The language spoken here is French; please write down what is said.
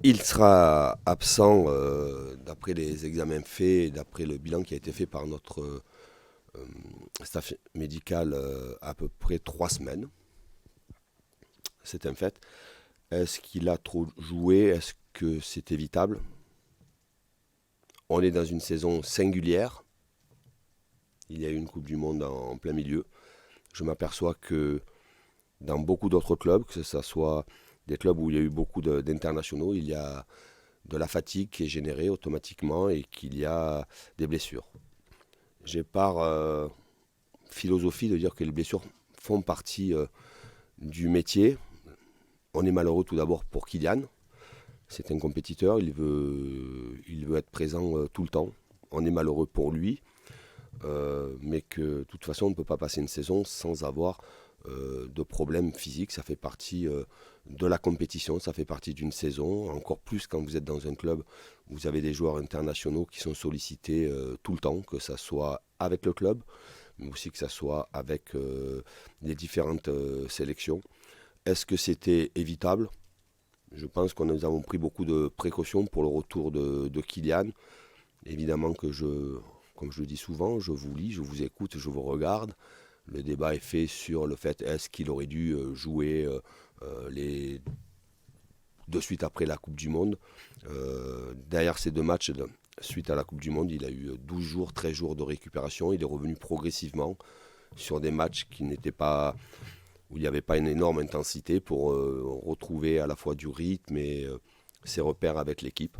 Il sera absent, d'après les examens faits, et d'après le bilan qui a été fait par notre staff médical, à peu près 3 semaines. C'est un fait. Est-ce qu'il a trop joué? Est-ce que c'est évitable? On est dans une saison singulière. Il y a eu une Coupe du Monde en plein milieu. Je m'aperçois que dans beaucoup d'autres clubs, que ce soit des clubs où il y a eu beaucoup d'internationaux, il y a de la fatigue qui est générée automatiquement et qu'il y a des blessures. J'ai par philosophie de dire que les blessures font partie du métier. On est malheureux tout d'abord pour Kylian. C'est un compétiteur, il veut être présent tout le temps. On est malheureux pour lui, mais que de toute façon on ne peut pas passer une saison sans avoir de problèmes physiques. Ça fait partie de la compétition, ça fait partie d'une saison, encore plus quand vous êtes dans un club où vous avez des joueurs internationaux qui sont sollicités tout le temps, que ce soit avec le club, mais aussi que ce soit avec les différentes sélections. Est-ce que c'était évitable? Je pense que nous avons pris beaucoup de précautions pour le retour de Kylian. Évidemment que comme je le dis souvent, je vous lis, je vous écoute, je vous regarde. Le débat est fait sur le fait est-ce qu'il aurait dû jouer les de suite après la Coupe du Monde. Derrière ces deux matchs, suite à la Coupe du Monde, il a eu 12 jours, 13 jours de récupération. Il est revenu progressivement sur des matchs qui n'étaient pas, où il n'y avait pas une énorme intensité pour retrouver à la fois du rythme et ses repères avec l'équipe.